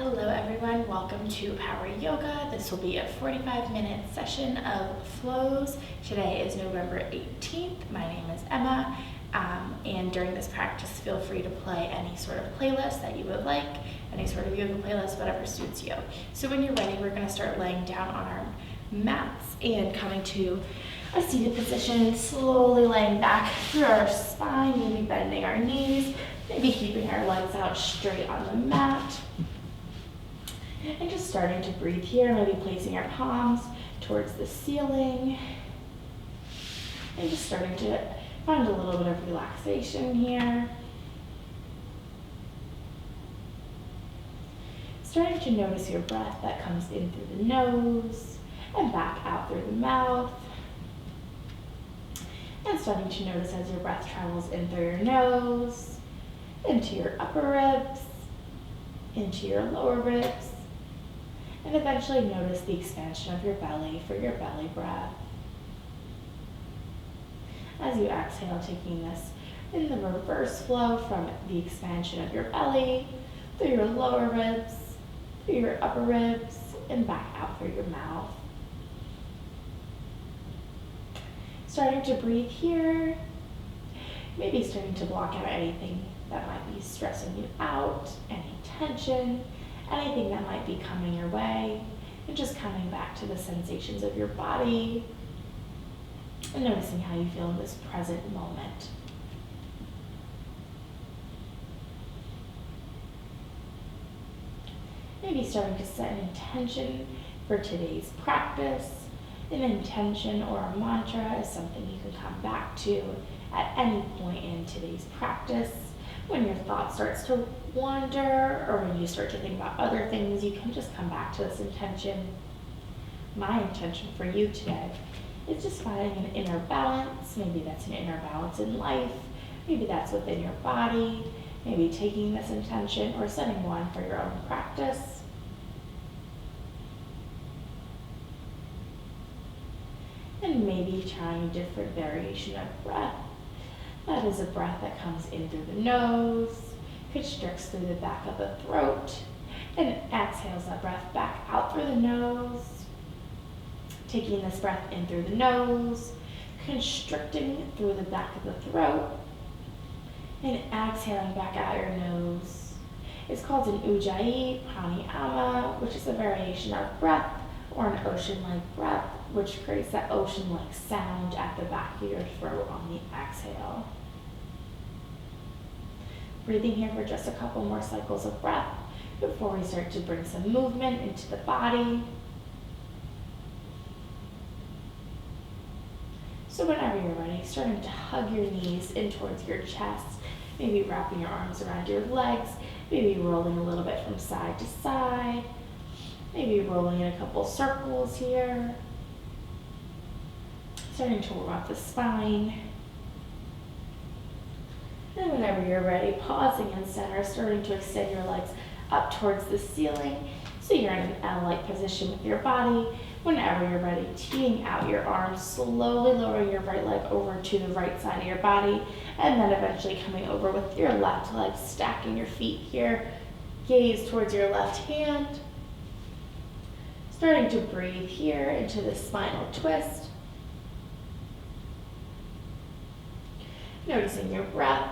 Hello everyone, welcome to Power Yoga. This will be a 45-minute session of flows. Today is November 18th. My name is Emma, and during this practice, feel free to play any sort of playlist that you would like, any sort of yoga playlist, whatever suits you. So when you're ready, we're going to start laying down on our mats and coming to a seated position, slowly laying back through our spine, maybe bending our knees, maybe keeping our legs out straight on the mat. And just starting to breathe here, maybe placing our palms towards the ceiling. And just starting to find a little bit of relaxation here. Starting to notice your breath that comes in through the nose and back out through the mouth. And starting to notice as your breath travels in through your nose, into your upper ribs, into your lower ribs, and eventually notice the expansion of your belly for your belly breath. As you exhale, taking this in the reverse flow from the expansion of your belly, through your lower ribs, through your upper ribs, and back out through your mouth. Starting to breathe here, maybe starting to block out anything that might be stressing you out, any tension, anything that might be coming your way, and just coming back to the sensations of your body and noticing how you feel in this present moment. Maybe starting to set an intention for today's practice. An intention or a mantra is something you can come back to at any point in today's practice. When your thought starts to wander or when you start to think about other things, you can just come back to this intention. My intention for you today is just finding an inner balance. Maybe that's an inner balance in life. Maybe that's within your body. Maybe taking this intention or setting one for your own practice. And maybe trying a different variation of breath. That is a breath that comes in through the nose, constricts through the back of the throat, and exhales that breath back out through the nose. Taking this breath in through the nose, constricting through the back of the throat, and exhaling back out your nose. It's called an Ujjayi Pranayama, which is a variation of breath or an ocean-like breath, which creates that ocean-like sound at the back of your throat on the exhale. Breathing here for just a couple more cycles of breath before we start to bring some movement into the body. So whenever you're ready, starting to hug your knees in towards your chest, maybe wrapping your arms around your legs, maybe rolling a little bit from side to side, maybe rolling in a couple circles here. Starting to warm up the spine. And whenever you're ready, pausing in center, starting to extend your legs up towards the ceiling. So you're in an L-like position with your body. Whenever you're ready, teeing out your arms, slowly lowering your right leg over to the right side of your body, and then eventually coming over with your left leg, stacking your feet here. Gaze towards your left hand. Starting to breathe here into the spinal twist. Noticing your breath.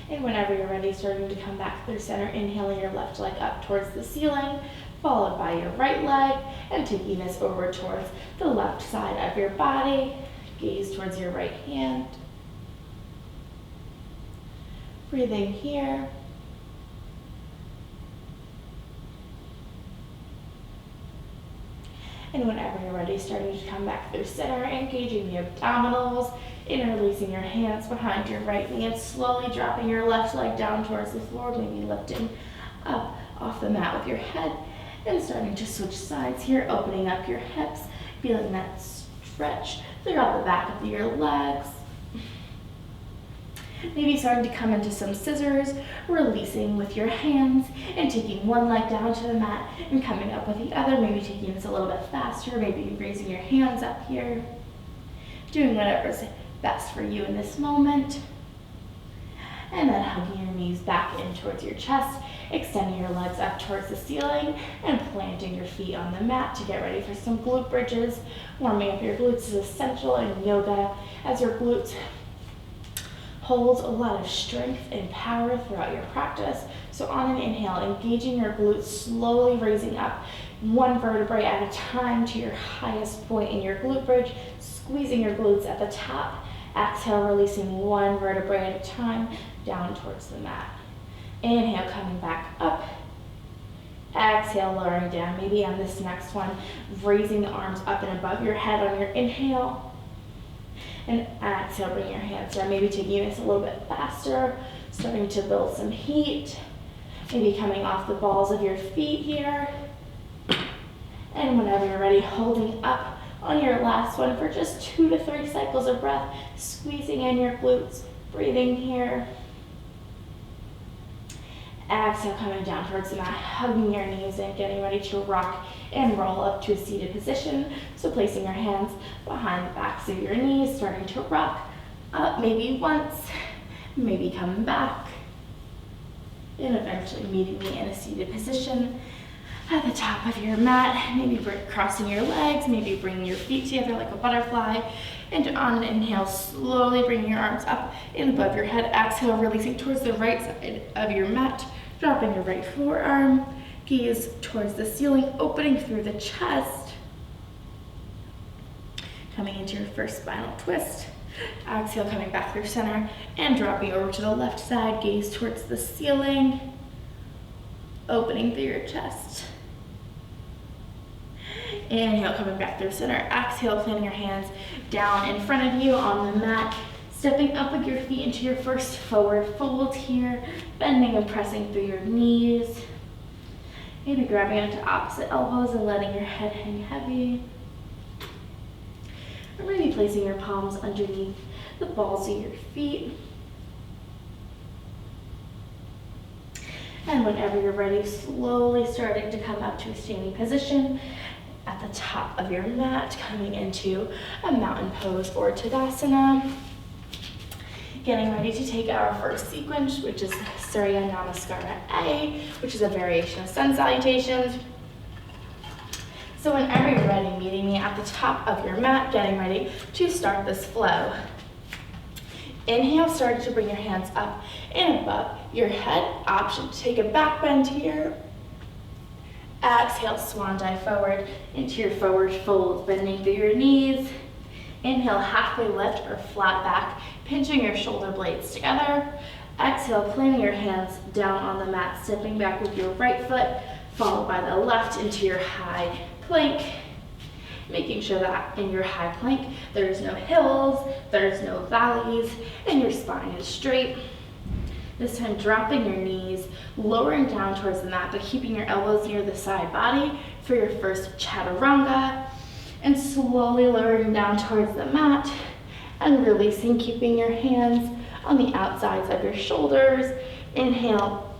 And whenever you're ready, starting to come back through center, inhaling your left leg up towards the ceiling, followed by your right leg, and taking this over towards the left side of your body. Gaze towards your right hand. Breathing here. And whenever you're ready, starting to come back through center, engaging the abdominals, interlacing your hands behind your right knee and slowly dropping your left leg down towards the floor, maybe lifting up off the mat with your head and starting to switch sides here, opening up your hips, feeling that stretch throughout the back of your legs. Maybe starting to come into some scissors, releasing with your hands and taking one leg down to the mat and coming up with the other, maybe taking this a little bit faster, maybe raising your hands up here, doing whatever's best for you in this moment. and then hugging your knees back in towards your chest, extending your legs up towards the ceiling, and planting your feet on the mat to get ready for some glute bridges. Warming up your glutes is essential in yoga, as your glutes hold a lot of strength and power throughout your practice. So on an inhale, engaging your glutes, slowly raising up one vertebrae at a time to your highest point in your glute bridge, squeezing your glutes at the top. Exhale, releasing one vertebrae at a time down towards the mat. Inhale, coming back up. Exhale, lowering down. Maybe on this next one, raising the arms up and above your head on your inhale. And exhale, bring your hands down. Maybe taking this a little bit faster, starting to build some heat. Maybe coming off the balls of your feet here. And whenever you're ready, holding up on your last one for just 2 to 3 cycles of breath, squeezing in your glutes, breathing here. Exhale, coming down towards the mat, hugging your knees in, getting ready to rock and roll up to a seated position. So placing your hands behind the backs of your knees, starting to rock up maybe once, maybe coming back, and eventually meeting me in a seated position at the top of your mat. Maybe crossing your legs, maybe bringing your feet together like a butterfly. And on an inhale, slowly bringing your arms up and above your head. Exhale, releasing towards the right side of your mat, dropping your right forearm, gaze towards the ceiling, opening through the chest. Coming into your first spinal twist. Exhale, coming back through center and dropping over to the left side, gaze towards the ceiling, opening through your chest. Inhale, coming back through center. Exhale, planting your hands down in front of you on the mat, stepping up with your feet into your first forward fold here, bending and pressing through your knees. Maybe grabbing onto opposite elbows and letting your head hang heavy. Or maybe placing your palms underneath the balls of your feet. And whenever you're ready, slowly starting to come up to a standing position at the top of your mat, coming into a mountain pose or Tadasana. Getting ready to take our first sequence, which is Surya Namaskara A, which is a variation of sun salutations. So whenever you're ready, meeting me at the top of your mat, getting ready to start this flow. Inhale, starting to bring your hands up and above your head. Option to take a back bend here. Exhale, swan dive forward into your forward fold, bending through your knees. Inhale, halfway lift or flat back, pinching your shoulder blades together. Exhale, planting your hands down on the mat, stepping back with your right foot, followed by the left into your high plank. Making sure that in your high plank, there's no hills, there's no valleys, and your spine is straight. This time, dropping your knees, lowering down towards the mat, but keeping your elbows near the side body for your first chaturanga. And slowly lowering down towards the mat and releasing, keeping your hands on the outsides of your shoulders. Inhale,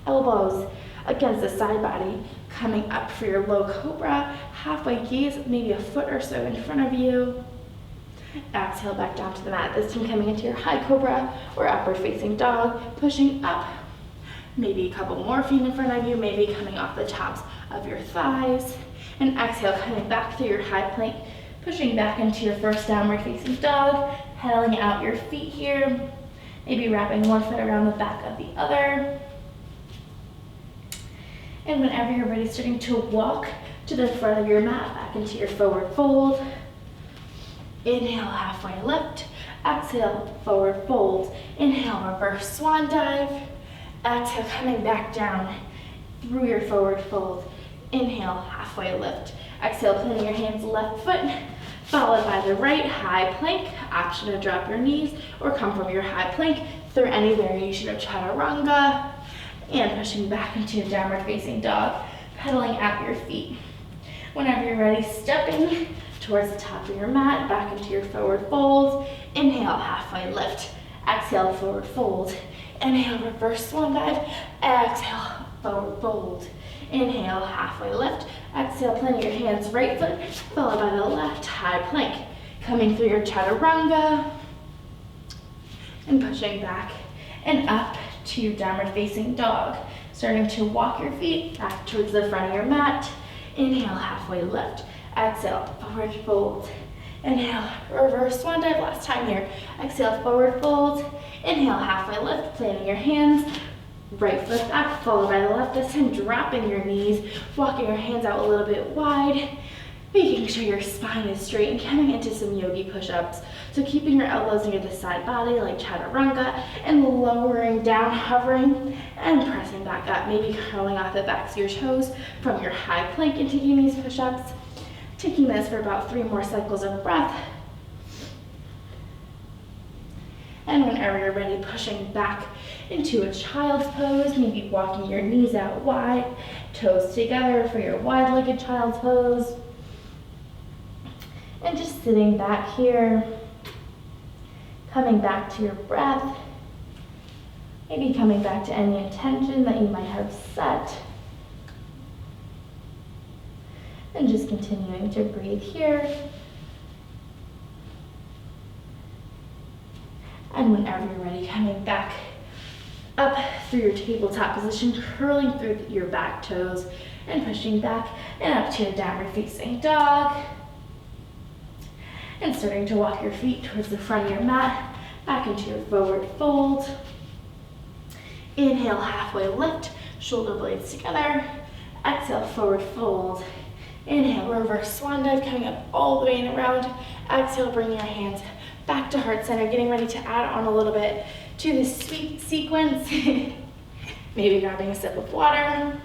elbows against the side body, coming up for your low cobra, halfway gaze, maybe a foot or so in front of you. Exhale, back down to the mat. This time coming into your high cobra or upward facing dog, pushing up, maybe a couple more feet in front of you, maybe coming off the tops of your thighs. And exhale, coming back through your high plank, pushing back into your first downward facing dog, pedaling out your feet here, maybe wrapping one foot around the back of the other. And whenever you're ready, starting to walk to the front of your mat, back into your forward fold. Inhale, halfway lift. Exhale, forward fold. Inhale, reverse swan dive. Exhale, coming back down through your forward fold. Inhale, halfway lift. Exhale, planting your hands left foot, followed by the right high plank. Option to drop your knees or come from your high plank through any variation of chaturanga. And pushing back into a downward facing dog, pedaling out your feet. Whenever you're ready, stepping towards the top of your mat, back into your forward fold. Inhale, halfway lift. Exhale, forward fold. Inhale, reverse swan dive. Exhale, forward fold. Inhale, halfway lift. Exhale, planting your hands right foot, followed by the left high plank. Coming through your chaturanga. and pushing back and up to your downward facing dog. Starting to walk your feet back towards the front of your mat. Inhale, halfway lift. Exhale, forward fold. Inhale, reverse swan dive, last time here. Exhale, forward fold. Inhale, halfway lift, planting your hands. Right foot back, followed by the left. This time, dropping your knees, walking your hands out a little bit wide. Making sure your spine is straight and coming into some yogi push-ups. So keeping your elbows near the side body like chaturanga and lowering down, hovering and pressing back up. Maybe curling off the backs of your toes from your high plank and taking these push-ups. Taking this for about 3 more cycles of breath. And whenever you're ready, pushing back into a child's pose, maybe walking your knees out wide, toes together for your wide-legged child's pose. And just sitting back here, coming back to your breath, maybe coming back to any intention that you might have set. And just continuing to breathe here. And whenever you're ready, coming back up through your tabletop position, curling through your back toes and pushing back and up to your downward facing dog. And starting to walk your feet towards the front of your mat, back into your forward fold. Inhale, halfway lift, shoulder blades together. Exhale, forward fold. Inhale, reverse swan dive, coming up all the way and around. Exhale, bring your hands back to heart center, getting ready to add on a little bit to this sweet sequence. Maybe grabbing a sip of water.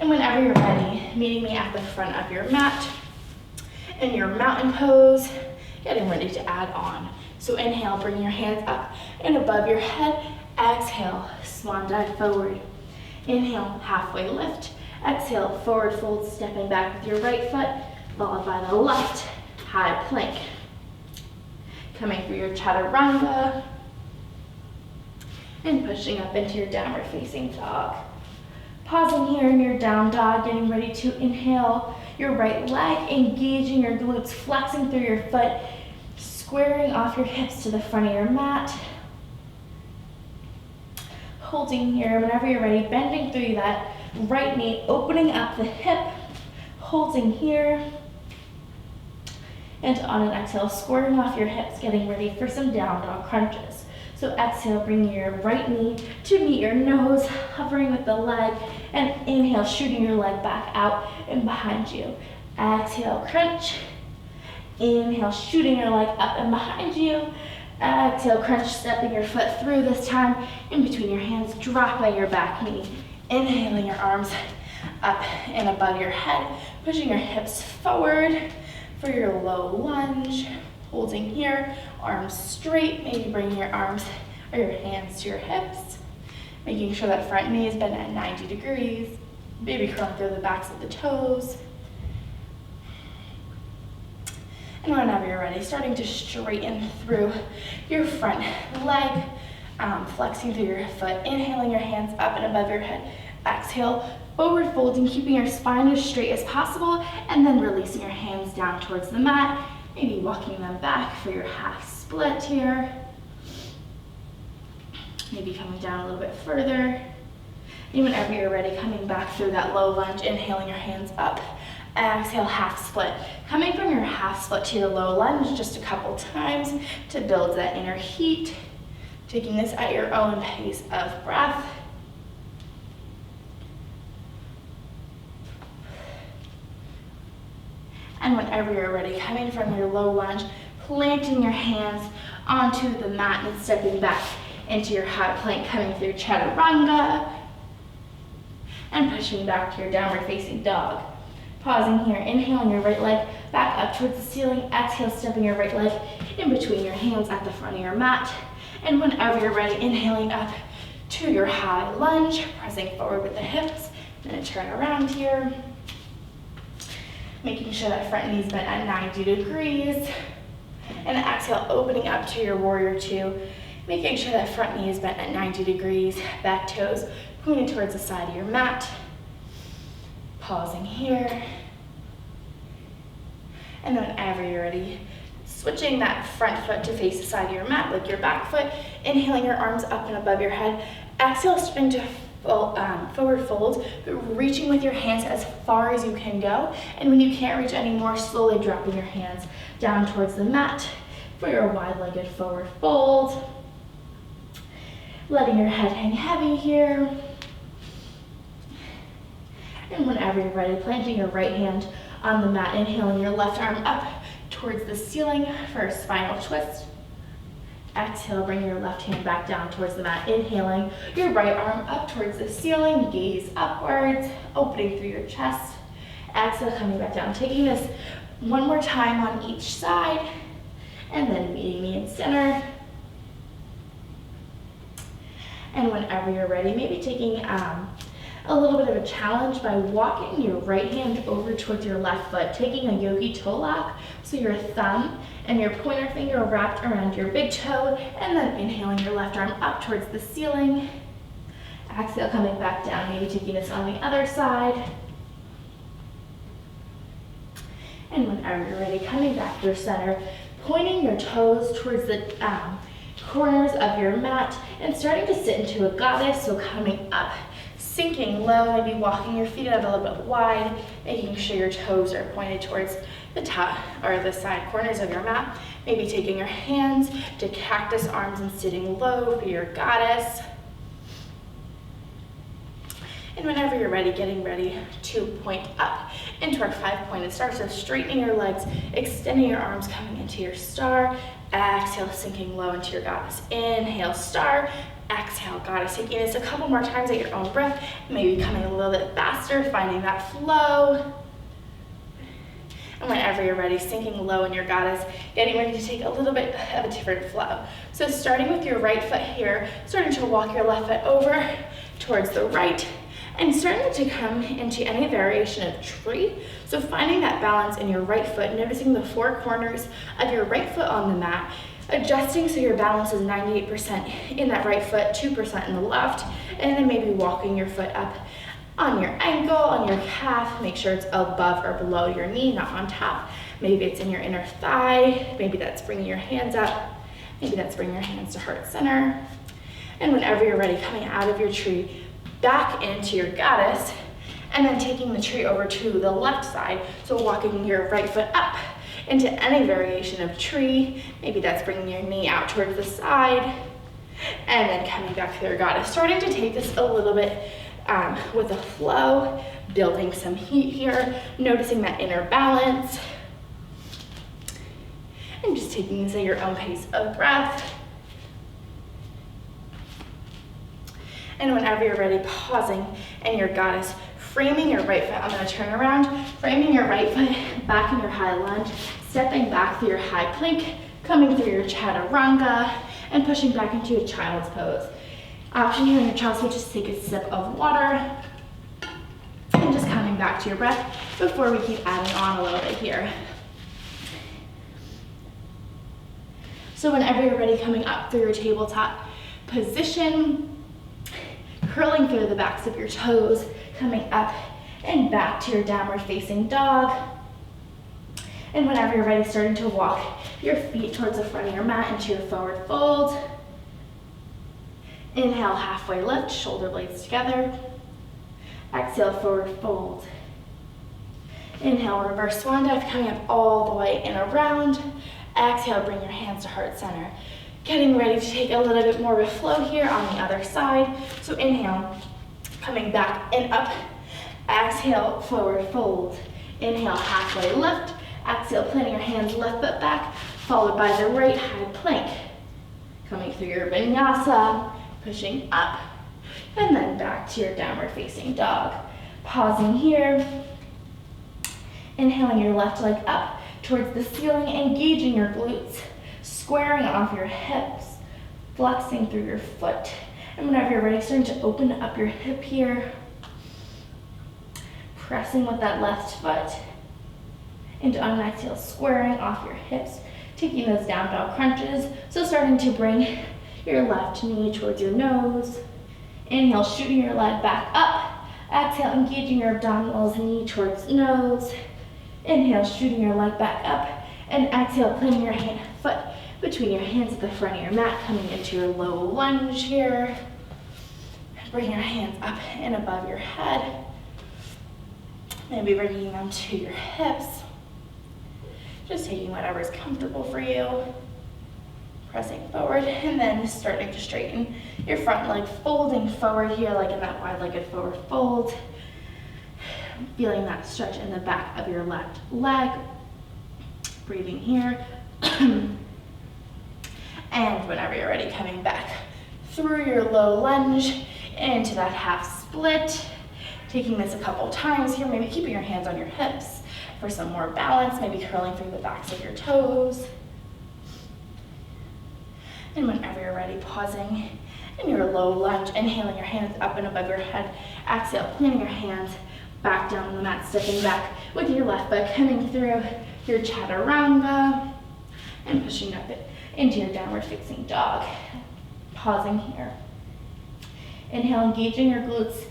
And whenever you're ready, meeting me at the front of your mat. In your mountain pose, getting ready to add on. So inhale, bring your hands up and above your head. Exhale, swan dive forward. Inhale, halfway lift. Exhale, forward fold, stepping back with your right foot, followed by the left, high plank. Coming through your chaturanga, and pushing up into your downward facing dog. Pausing here in your down dog, getting ready to inhale your right leg, engaging your glutes, flexing through your foot, squaring off your hips to the front of your mat. Holding here, whenever you're ready, bending through that right knee, opening up the hip, holding here. And on an exhale, squaring off your hips, getting ready for some down dog crunches. So exhale, bringing your right knee to meet your nose, hovering with the leg, and inhale, shooting your leg back out and behind you. Exhale, crunch. Inhale, shooting your leg up and behind you. Exhale, crunch, stepping your foot through this time in between your hands, dropping your back knee. Inhaling your arms up and above your head, pushing your hips forward for your low lunge. Holding here, arms straight, maybe bringing your arms or your hands to your hips. Making sure that front knee is bent at 90 degrees. Maybe curling through the backs of the toes. And whenever you're ready, starting to straighten through your front leg, flexing through your foot, inhaling your hands up and above your head. Exhale, forward folding, keeping your spine as straight as possible, and then releasing your hands down towards the mat. Maybe walking them back for your half split here. Maybe coming down a little bit further. And whenever you're ready, coming back through that low lunge, inhaling your hands up. Exhale, half split. Coming from your half split to your low lunge just a couple times to build that inner heat. Taking this at your own pace of breath. And whenever you're ready, coming from your low lunge, planting your hands onto the mat and stepping back into your high plank, coming through chaturanga, and pushing back to your downward facing dog. Pausing here, inhaling your right leg back up towards the ceiling. Exhale, stepping your right leg in between your hands at the front of your mat. And whenever you're ready, inhaling up to your high lunge, pressing forward with the hips. Then turn around here. Making sure that front knee's bent at 90 degrees. And exhale, opening up to your warrior two. Making sure that front knee is bent at 90 degrees. Back toes pointed towards the side of your mat. Pausing here. And whenever you're ready, Switching that front foot to face the side of your mat, like your back foot. Inhaling your arms up and above your head. Exhale, starting to forward fold, but reaching with your hands as far as you can go. And when you can't reach anymore, slowly dropping your hands down towards the mat for your wide-legged forward fold. Letting your head hang heavy here. And whenever you're ready, planting your right hand on the mat, inhaling your left arm up towards the ceiling for a spinal twist. Exhale, bring your left hand back down towards the mat. Inhaling your right arm up towards the ceiling, gaze upwards, opening through your chest. Exhale, coming back down. Taking this one more time on each side, and then meeting me in center. And whenever you're ready, maybe taking a little bit of a challenge by walking your right hand over towards your left foot, taking a Yogi Toe Lock, so your thumb and your pointer finger wrapped around your big toe, and then inhaling your left arm up towards the ceiling. Exhale, coming back down, maybe taking this on the other side. And whenever you're ready, coming back to your center, pointing your toes towards the corners of your mat, and starting to sit into a goddess, so coming up, sinking low, maybe walking your feet out a little bit wide, making sure your toes are pointed towards the top or the side corners of your mat. Maybe taking your hands to cactus arms and sitting low for your goddess. And whenever you're ready, getting ready to point up into our 5-pointed star. So straightening your legs, extending your arms, coming into your star. Exhale, sinking low into your goddess. Inhale, star. Exhale, goddess. Taking this a couple more times at your own breath. Maybe coming a little bit faster, finding that flow. And whenever you're ready, sinking low in your goddess, getting ready to take a little bit of a different flow. So starting with your right foot here, starting to walk your left foot over towards the right, and starting to come into any variation of tree. So finding that balance in your right foot, noticing the 4 corners of your right foot on the mat, adjusting so your balance is 98% in that right foot, 2% in the left, and then maybe walking your foot up on your ankle, on your calf. Make sure it's above or below your knee, not on top. Maybe it's in your inner thigh. Maybe that's bringing your hands up. Maybe that's bringing your hands to heart center. And whenever you're ready, coming out of your tree, back into your goddess, and then taking the tree over to the left side. So walking your right foot up into any variation of tree. Maybe that's bringing your knee out towards the side, and then coming back to your goddess. Starting to take this a little bit with a flow, building some heat here, noticing that inner balance, and just taking this at your own pace of breath. And whenever you're ready, pausing in your goddess, framing your right foot. I'm going to turn around, framing your right foot back in your high lunge, stepping back through your high plank, coming through your chaturanga, and pushing back into a child's pose. Option here in your child's pose, just take a sip of water, and just coming back to your breath before we keep adding on a little bit here. So whenever you're ready, coming up through your tabletop position, curling through the backs of your toes, coming up and back to your downward facing dog. And whenever you're ready, starting to walk your feet towards the front of your mat into your forward fold. Inhale, halfway lift, shoulder blades together. Exhale, forward fold. Inhale, reverse swan dive, coming up all the way and around. Exhale, bring your hands to heart center. Getting ready to take a little bit more of a flow here on the other side. So inhale, coming back and up. Exhale, forward fold. Inhale, halfway lift. Exhale, planting your hands left foot back, followed by the right high plank. Coming through your vinyasa, pushing up, and then back to your downward facing dog. Pausing here. Inhaling your left leg up towards the ceiling, engaging your glutes, squaring off your hips, flexing through your foot. And whenever you're ready, starting to open up your hip here, pressing with that left foot into on an exhale, squaring off your hips, taking those down dog crunches. So starting to bring your left knee towards your nose. Inhale, shooting your leg back up. Exhale, engaging your abdominals, knee towards nose. Inhale, shooting your leg back up. And exhale, planting your foot between your hands at the front of your mat, coming into your low lunge here. Bring your hands up and above your head. Maybe bringing them to your hips. Just taking whatever's comfortable for you. Pressing forward and then starting to straighten your front leg, folding forward here like in that wide-legged forward fold. Feeling that stretch in the back of your left leg. Breathing here. And whenever you're ready, coming back through your low lunge into that half split. Taking this a couple times here, maybe keeping your hands on your hips for some more balance, maybe curling through the backs of your toes. And whenever you're ready, pausing in your low lunge, inhaling your hands up and above your head. Exhale, planting your hands back down on the mat, stepping back with your left foot, coming through your chaturanga and pushing up into your downward facing dog. Pausing here. Inhale, engaging your glutes,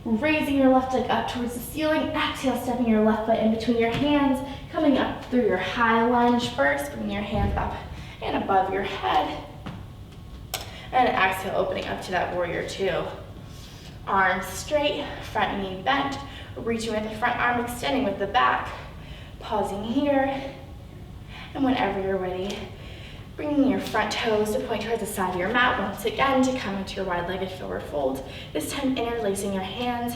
raising your left leg up towards the ceiling. Exhale, stepping your left foot in between your hands, coming up through your high lunge first, bringing your hands up and above your head. And exhale, opening up to that warrior two. Arms straight, front knee bent, reaching with the front arm, extending with the back. Pausing here. And whenever you're ready, bringing your front toes to point towards the side of your mat once again to come into your wide-legged forward fold. This time interlacing your hands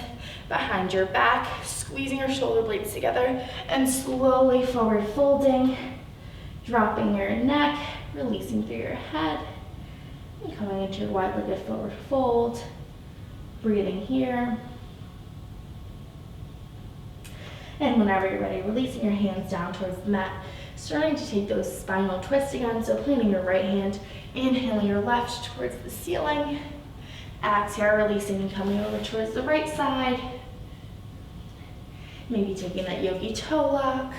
behind your back, squeezing your shoulder blades together, and slowly forward folding, dropping your neck, releasing through your head, and coming into your wide-legged forward fold. Breathing here. And whenever you're ready, releasing your hands down towards the mat, starting to take those spinal twists again. So planting your right hand, inhaling your left towards the ceiling. Exhale, releasing and coming over towards the right side. Maybe taking that Yogi Toe Lock.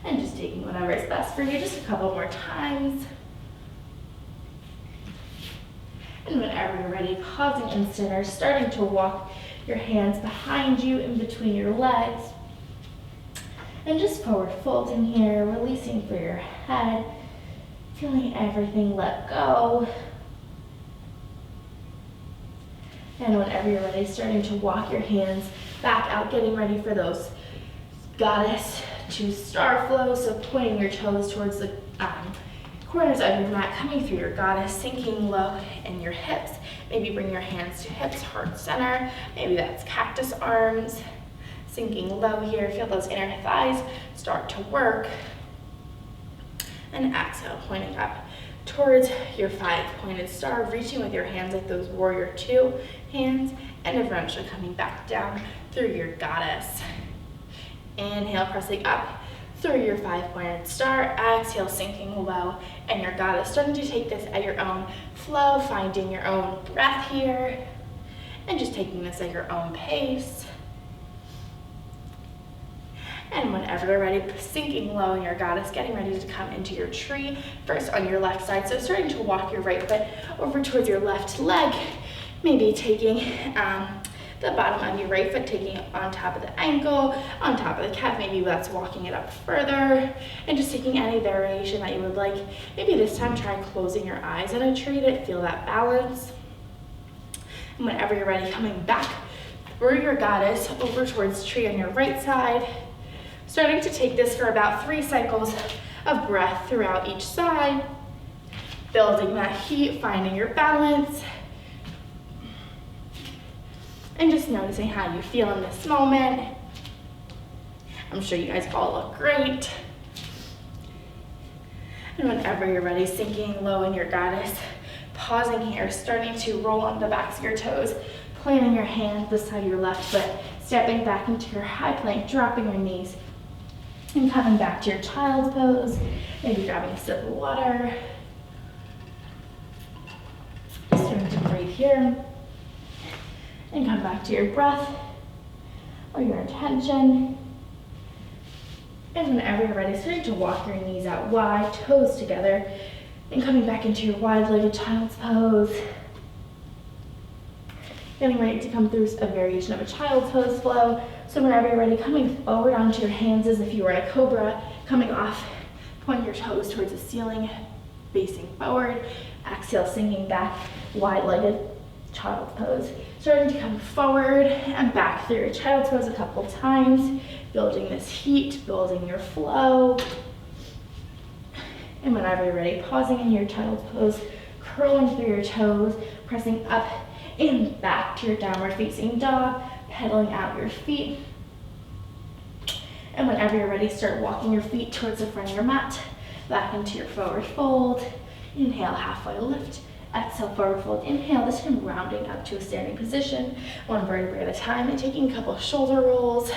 And just taking whatever is best for you, just a couple more times. And whenever you're ready, pausing in center, starting to walk your hands behind you in between your legs. And just forward folding here, releasing through your head, feeling everything let go. And whenever you're ready, starting to walk your hands back out, getting ready for those goddess to star flow. So pointing your toes towards the corners of your mat, coming through your goddess, sinking low in your hips. Maybe bring your hands to hips, heart center. Maybe that's cactus arms. Sinking low here, feel those inner thighs start to work. And exhale, pointing up towards your 5-pointed star, reaching with your hands like those warrior two hands, and eventually coming back down through your goddess. Inhale, pressing up through your 5-pointed star. Exhale, sinking low, and your goddess. Starting to take this at your own flow, finding your own breath here, and just taking this at your own pace. And whenever you're ready, sinking low in your goddess, getting ready to come into your tree, first on your left side. So starting to walk your right foot over towards your left leg, maybe taking the bottom of your right foot, taking it on top of the ankle, on top of the calf, maybe that's walking it up further, and just taking any variation that you would like. Maybe this time try closing your eyes in a tree to feel that balance. And whenever you're ready, coming back through your goddess over towards tree on your right side. Starting to take this for about 3 cycles of breath throughout each side. Building that heat, finding your balance. And just noticing how you feel in this moment. I'm sure you guys all look great. And whenever you're ready, sinking low in your goddess, pausing here, starting to roll on the backs of your toes, planting your hands beside your left foot, stepping back into your high plank, dropping your knees, and coming back to your child's pose, maybe grabbing a sip of water. Starting to breathe here. And come back to your breath or your intention. And whenever you're ready, starting to walk your knees out wide, toes together, and coming back into your wide-legged child's pose. getting ready to come through a variation of a child's pose flow. So whenever you're ready, coming forward onto your hands as if you were in a cobra, coming off, point your toes towards the ceiling, facing forward. Exhale, sinking back, wide-legged child's pose. Starting to come forward and back through your child's pose a couple times, building this heat, building your flow. And whenever you're ready, pausing in your child's pose, curling through your toes, pressing up and back to your downward facing dog, pedaling out your feet. And whenever you're ready, start walking your feet towards the front of your mat, back into your forward fold. Inhale, halfway lift. Exhale, forward fold. Inhale, this time rounding up to a standing position, one vertebrae at a time, and taking a couple of shoulder rolls,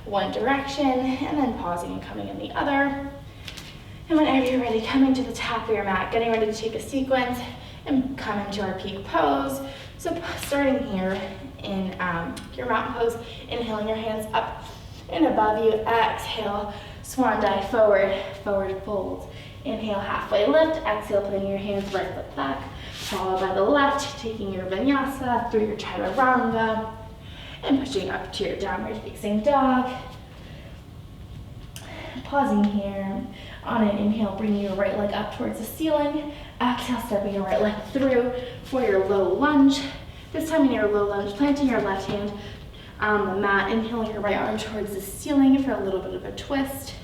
one direction, and then pausing and coming in the other. And whenever you're ready, coming to the top of your mat, getting ready to take a sequence and come into our peak pose. So starting here in your mountain pose, inhaling your hands up and above you. Exhale, swan dive forward, forward fold. Inhale, halfway lift. Exhale, putting your hands right foot back, followed by the left, taking your vinyasa through your chaturanga and pushing up to your downward facing dog. Pausing here. On an inhale, bringing your right leg up towards the ceiling. Exhale, stepping your right leg through for your low lunge. This time in your low lunge, planting your left hand on the mat, inhaling your right arm towards the ceiling for a little bit of a twist.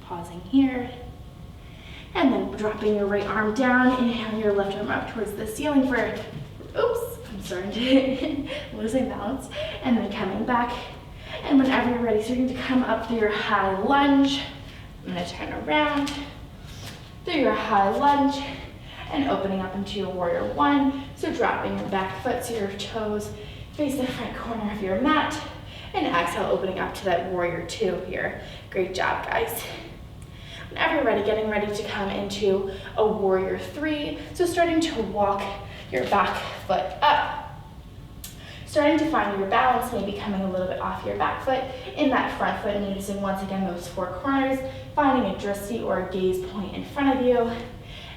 Pausing here. And then dropping your right arm down, inhaling your left arm up towards the ceiling for, oops, I'm starting to losing balance. And then coming back. And whenever you're ready, starting to come up through your high lunge. I'm gonna turn around through your high lunge and opening up into your warrior one. So dropping your back foot so your toes face the front corner of your mat. And exhale, opening up to that warrior two here. Great job, guys. Whenever you're ready, getting ready to come into a warrior three. So starting to walk your back foot up. Starting to find your balance, maybe coming a little bit off your back foot in that front foot, noticing once again those four corners, finding a drishti or a gaze point in front of you,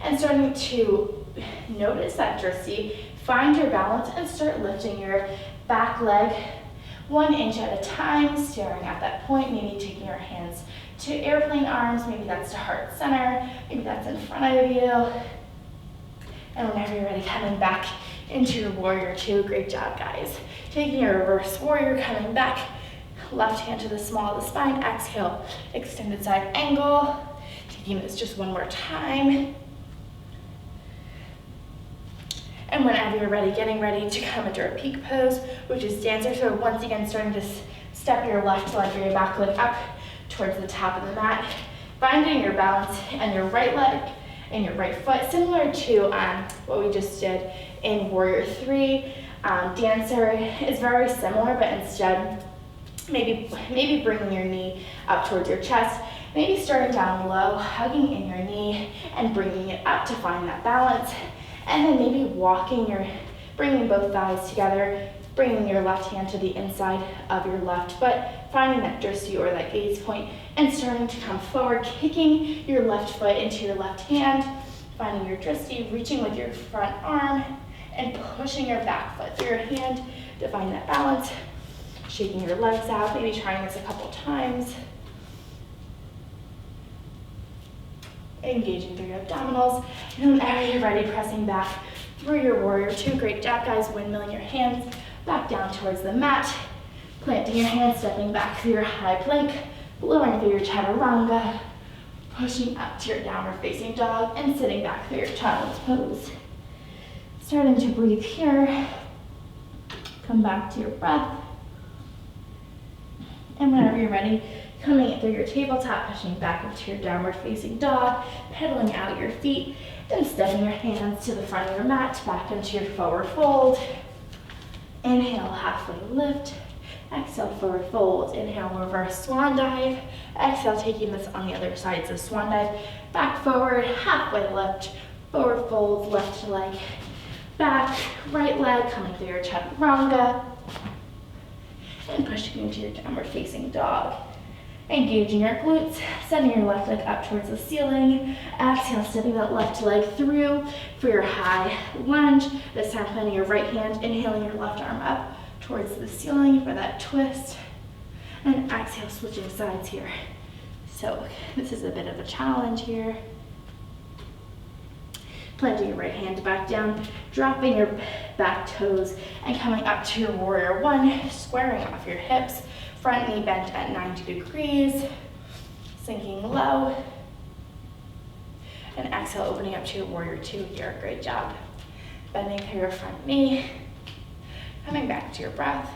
and starting to notice that drishti, find your balance, and start lifting your back leg 1 inch at a time, staring at that point, maybe taking your hands to airplane arms, maybe that's to heart center, maybe that's in front of you. And whenever you're ready, coming back into your warrior two. Great job, guys. Taking your reverse warrior, coming back, left hand to the small of the spine. Exhale, extended side angle. Taking this just one more time. And whenever you're ready, getting ready to come into our peak pose, which is dancer. So once again, starting to step your left leg or your back leg up towards the top of the mat, finding your balance and your right leg and your right foot, similar to what we just did in warrior three. Dancer is very similar, but instead, maybe bringing your knee up towards your chest, maybe starting down low, hugging in your knee and bringing it up to find that balance. And then maybe bringing both thighs together, bringing your left hand to the inside of your left foot, finding that drishti or that gaze point, and starting to come forward, kicking your left foot into your left hand, finding your drishti, reaching with your front arm, and pushing your back foot through your hand to find that balance, shaking your legs out, maybe trying this a couple times. Engaging through your abdominals, and whenever you're ready, pressing back through your warrior two. Great job, guys. Windmilling your hands back down towards the mat, planting your hands, stepping back through your high plank, blowing through your chaturanga, pushing up to your downward facing dog, and sitting back through your child's pose. Starting to breathe here, come back to your breath, and whenever you're ready, coming through your tabletop, pushing back into your downward facing dog, pedaling out your feet, and stepping your hands to the front of your mat, back into your forward fold. Inhale, halfway lift. Exhale, forward fold. Inhale, reverse swan dive. Exhale, taking this on the other side, so swan dive, back forward, halfway lift, forward fold, left leg, back, right leg, coming through your chaturanga, and pushing into your downward facing dog. Engaging your glutes, sending your left leg up towards the ceiling. Exhale, stepping that left leg through for your high lunge. This time planting your right hand, inhaling your left arm up towards the ceiling for that twist. And exhale, switching sides here. So this is a bit of a challenge here. Planting your right hand back down, dropping your back toes, and coming up to your warrior one, squaring off your hips, front knee bent at 90 degrees, sinking low, and exhale, opening up to your warrior two here. Great job. Bending through your front knee, coming back to your breath.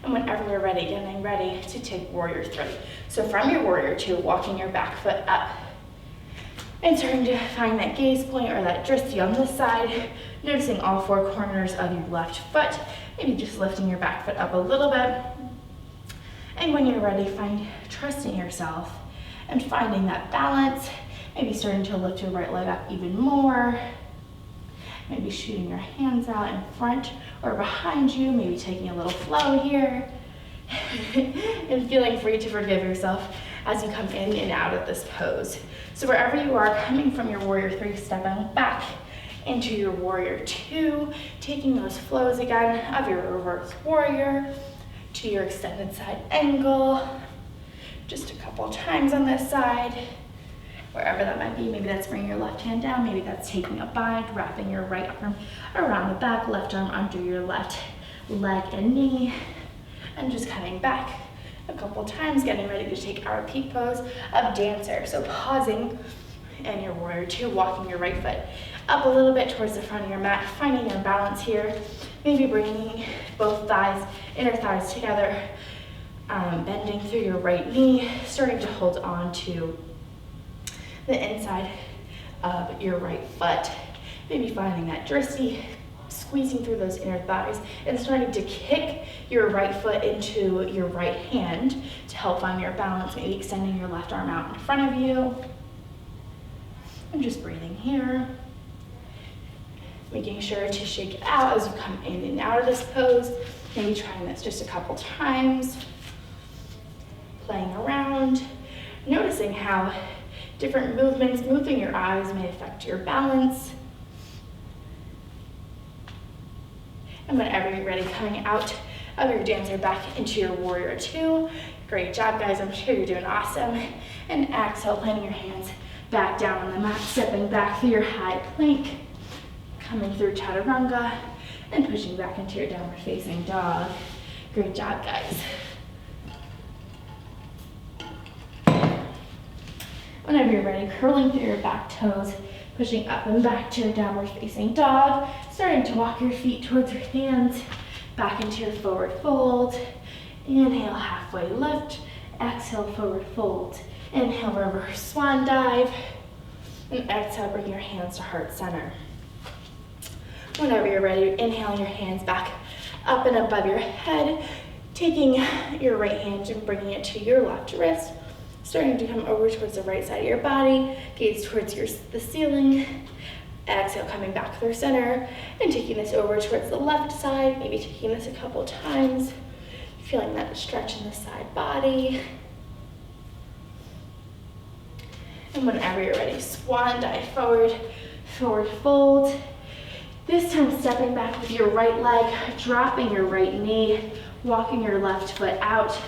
And whenever you're ready, getting ready to take warrior three. So from your warrior two, walking your back foot up, and starting to find that gaze point or that drishti on this side, noticing all four corners of your left foot, maybe just lifting your back foot up a little bit. And when you're ready, trusting yourself and finding that balance, maybe starting to lift your right leg up even more, maybe shooting your hands out in front or behind you, maybe taking a little flow here, and feeling free to forgive yourself as you come in and out of this pose. So wherever you are, coming from your warrior three, stepping back into your warrior two, taking those flows again of your reverse warrior to your extended side angle, just a couple times on this side, wherever that might be. Maybe that's bringing your left hand down, maybe that's taking a bind, wrapping your right arm around the back, left arm under your left leg and knee, and just coming back a couple times, getting ready to take our peak pose of dancer. So pausing in your warrior two, walking your right foot up a little bit towards the front of your mat, finding your balance here, maybe bringing both thighs, inner thighs together, bending through your right knee, starting to hold on to the inside of your right foot, maybe finding that drishti, squeezing through those inner thighs, and starting to kick your right foot into your right hand to help find your balance, maybe extending your left arm out in front of you. And just breathing here. Making sure to shake it out as you come in and out of this pose. Maybe trying this just a couple times. Playing around. Noticing how different movements, moving your eyes may affect your balance. And whenever you're ready, coming out of your dancer back into your warrior two. Great job, guys. I'm sure you're doing awesome. And exhale, planting your hands back down on the mat, stepping back through your high plank, coming through chaturanga, and pushing back into your downward facing dog. Great job, guys. Whenever you're ready, curling through your back toes, pushing up and back to your downward facing dog, starting to walk your feet towards your hands, back into your forward fold. Inhale, halfway lift. Exhale, forward fold. Inhale, reverse swan dive. And exhale, bring your hands to heart center. Whenever you're ready, inhaling your hands back up and above your head, taking your right hand and bringing it to your left wrist, starting to come over towards the right side of your body, gaze towards the ceiling. Exhale, coming back through center, and taking this over towards the left side, maybe taking this a couple times, feeling that stretch in the side body. And whenever you're ready, swan dive forward, forward fold. This time stepping back with your right leg, dropping your right knee, walking your left foot out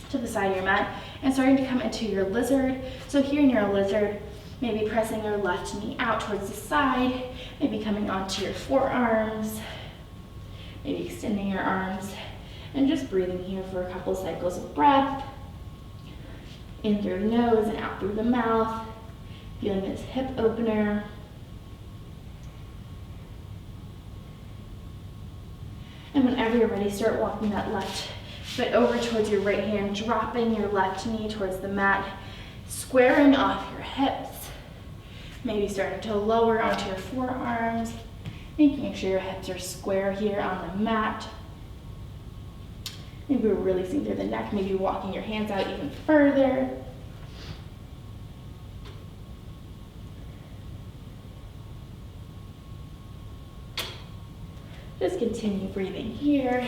to the side of your mat, and starting to come into your lizard. So here in your lizard, maybe pressing your left knee out towards the side, maybe coming onto your forearms, maybe extending your arms, and just breathing here for a couple cycles of breath. In through the nose and out through the mouth, feeling this hip opener. And whenever you're ready, start walking that left foot over towards your right hand, dropping your left knee towards the mat, squaring off your hips. Maybe starting to lower onto your forearms, making sure your hips are square here on the mat. Maybe we're releasing through the neck, maybe walking your hands out even further. Just continue breathing here.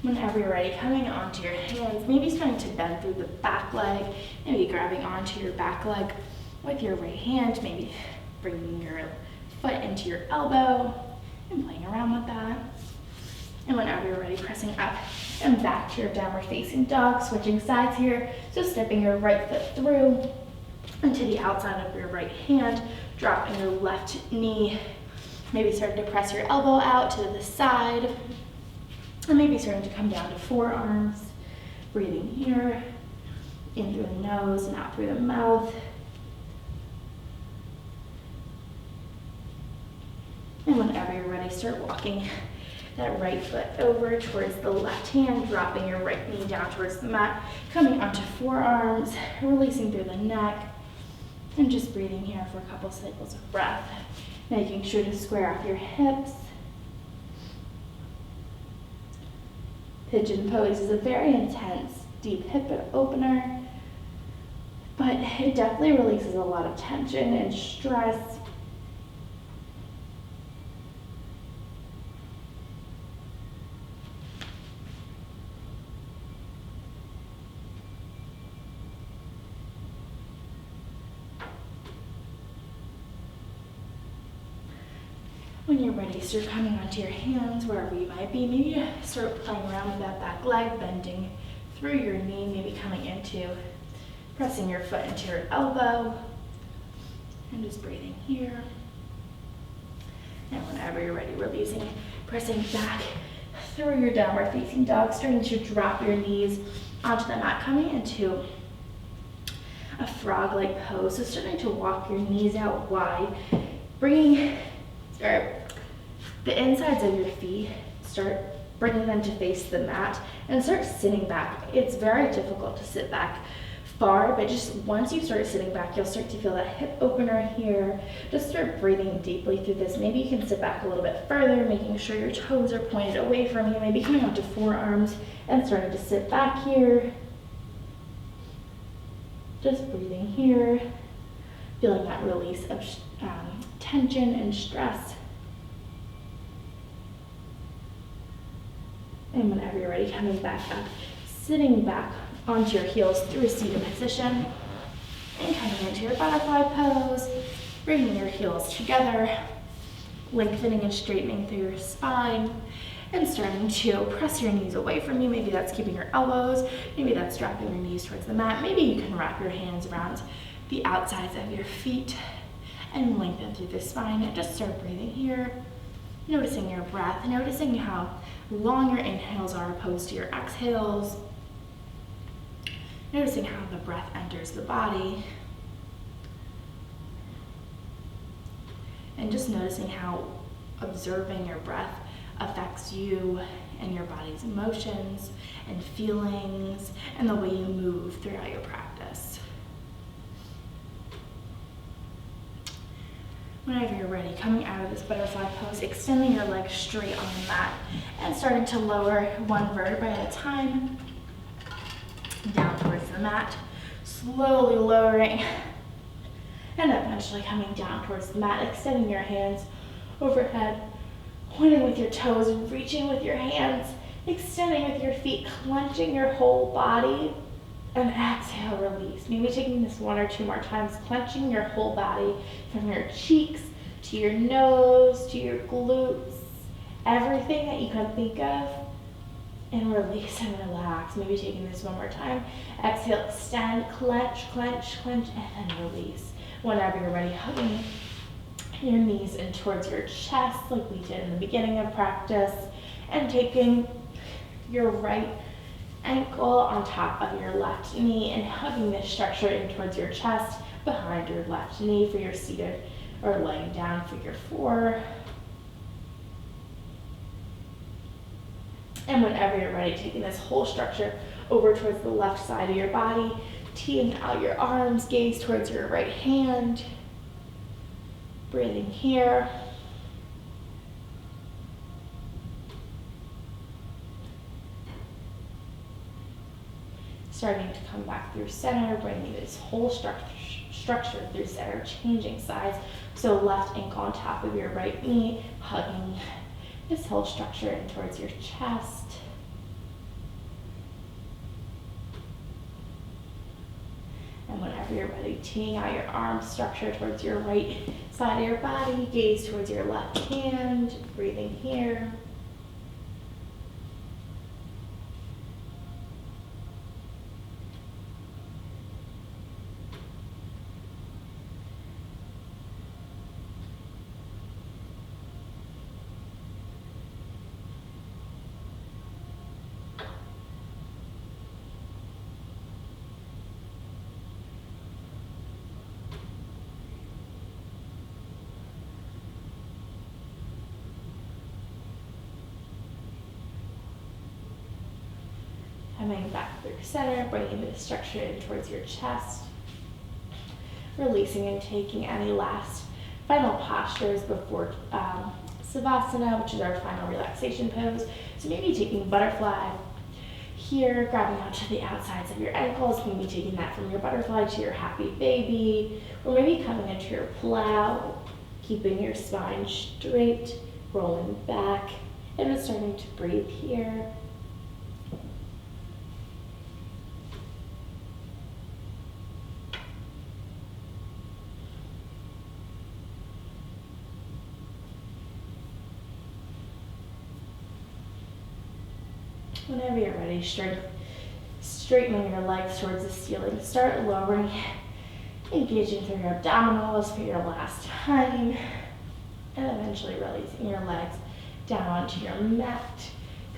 Whenever you're ready, coming onto your hands, maybe starting to bend through the back leg, maybe grabbing onto your back leg with your right hand, maybe bringing your foot into your elbow and playing around with that. And whenever you're ready, pressing up and back to your downward facing dog, switching sides here. So stepping your right foot through into the outside of your right hand, dropping your left knee, maybe starting to press your elbow out to the side, and maybe starting to come down to forearms, breathing here, in through the nose and out through the mouth. And whenever you're ready, start walking that right foot over towards the left hand, dropping your right knee down towards the mat, coming onto forearms, releasing through the neck, and just breathing here for a couple cycles of breath, making sure to square off your hips. Pigeon Pose is a very intense, deep hip opener, but it definitely releases a lot of tension and stress. When you're ready, start coming onto your hands wherever you might be. Maybe start playing around with that back leg, bending through your knee, maybe coming into pressing your foot into your elbow, and just breathing here. And whenever you're ready, releasing, pressing back through your downward facing dog, starting to drop your knees onto the mat, coming into a frog-like pose. So starting to walk your knees out wide, bringing the insides of your feet, start bringing them to face the mat and start sitting back. It's very difficult to sit back far, but just once you start sitting back, you'll start to feel that hip opener here. Just start breathing deeply through this. Maybe you can sit back a little bit further, making sure your toes are pointed away from you, maybe coming onto forearms and starting to sit back here. Just breathing here, feeling that release of tension and stress. And whenever you're ready, coming back up, sitting back onto your heels through a seated position, and coming into your butterfly pose, bringing your heels together, lengthening and straightening through your spine, and starting to press your knees away from you. Maybe that's keeping your elbows, maybe that's dropping your knees towards the mat. Maybe you can wrap your hands around the outsides of your feet and lengthen through the spine, and just start breathing here, noticing your breath, noticing how long your inhales are opposed to your exhales, noticing how the breath enters the body, and just noticing how observing your breath affects you and your body's emotions and feelings and the way you move throughout your practice. Whenever you're ready, coming out of this butterfly pose, extending your legs straight on the mat and starting to lower one vertebrae at a time down towards the mat, slowly lowering and eventually coming down towards the mat, extending your hands overhead, pointing with your toes, reaching with your hands, extending with your feet, clenching your whole body, and exhale, release. Maybe taking this one or two more times, clenching your whole body from your cheeks to your nose to your glutes, everything that you can think of, and release and relax. Maybe taking this one more time. Exhale, extend, clench, clench, clench, and then release. Whenever you're ready, hugging your knees in towards your chest like we did in the beginning of practice, and taking your right ankle on top of your left knee and hugging this structure in towards your chest behind your left knee for your seated or laying down for your four. And whenever you're ready, taking this whole structure over towards the left side of your body, teeing out your arms, gaze towards your right hand, breathing here. Starting to come back through center, bringing this whole structure through center, changing sides. So left ankle on top of your right knee, hugging this whole structure in towards your chest. whenever you're ready, teeing out your arms, structure towards your right side of your body, gaze towards your left hand, breathing here. Coming back through center, bringing the structure in towards your chest. Releasing and taking any last final postures before Savasana, which is our final relaxation pose. So maybe taking butterfly here, grabbing onto the outsides of your ankles, maybe taking that from your butterfly to your happy baby, or maybe coming into your plow, keeping your spine straight, rolling back, and then starting to breathe here. Whenever you're ready, straightening your legs towards the ceiling. Start lowering, engaging through your abdominals for your last time, and eventually releasing your legs down onto your mat,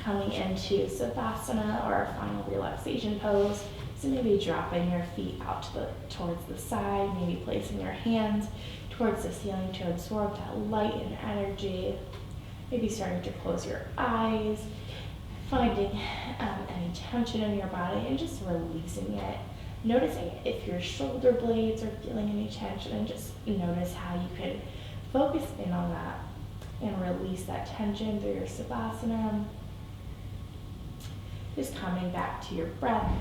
coming into Savasana, or our final relaxation pose. So maybe dropping your feet out towards the side, maybe placing your hands towards the ceiling to absorb that light and energy. Maybe starting to close your eyes, finding any tension in your body and just releasing it. Noticing if your shoulder blades are feeling any tension, and just notice how you can focus in on that and release that tension through your Savasana. Just coming back to your breath,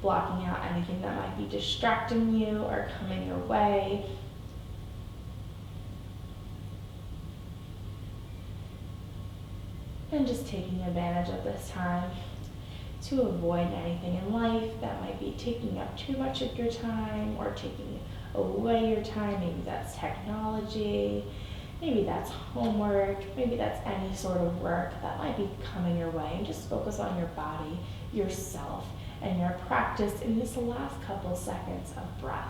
blocking out anything that might be distracting you or coming your way. And just taking advantage of this time to avoid anything in life that might be taking up too much of your time or taking away your time. Maybe that's technology, maybe that's homework, maybe that's any sort of work that might be coming your way. And just focus on your body, yourself, and your practice in this last couple seconds of breath.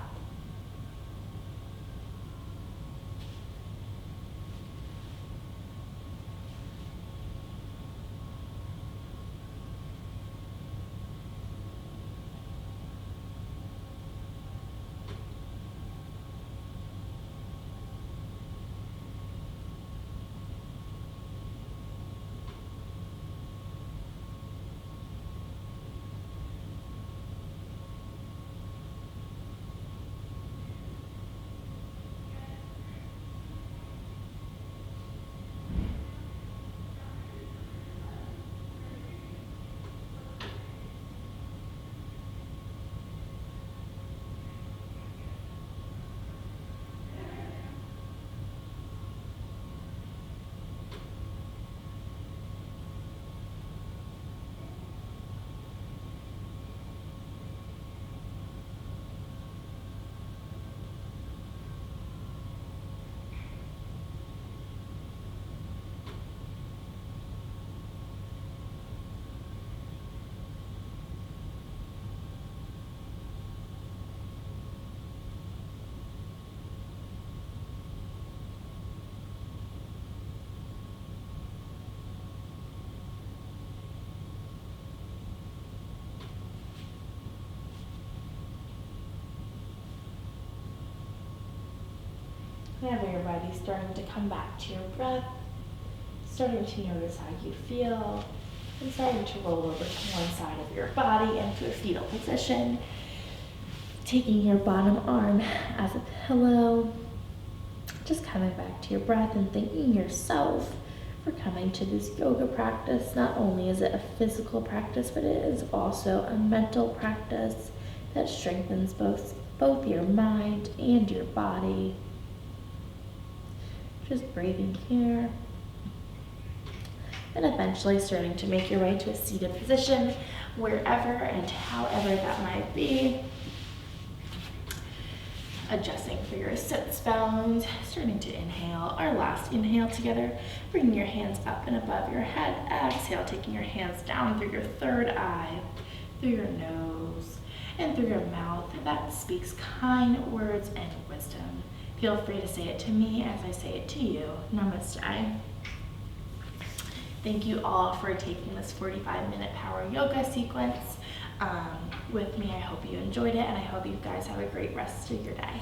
Whenever you're ready, starting to come back to your breath, starting to notice how you feel, and starting to roll over to one side of your body into a fetal position, taking your bottom arm as a pillow, just coming back to your breath and thanking yourself for coming to this yoga practice. Not only is it a physical practice, but it is also a mental practice that strengthens both your mind and your body. Just breathing here. And eventually starting to make your way to a seated position, wherever and however that might be. adjusting for your sits bones, starting to inhale. Our last inhale together, bringing your hands up and above your head. Exhale, taking your hands down through your third eye, through your nose, and through your mouth. That speaks kind words and wisdom. Feel free to say it to me as I say it to you. Namaste. Thank you all for taking this 45-minute power yoga sequence with me. I hope you enjoyed it, and I hope you guys have a great rest of your day.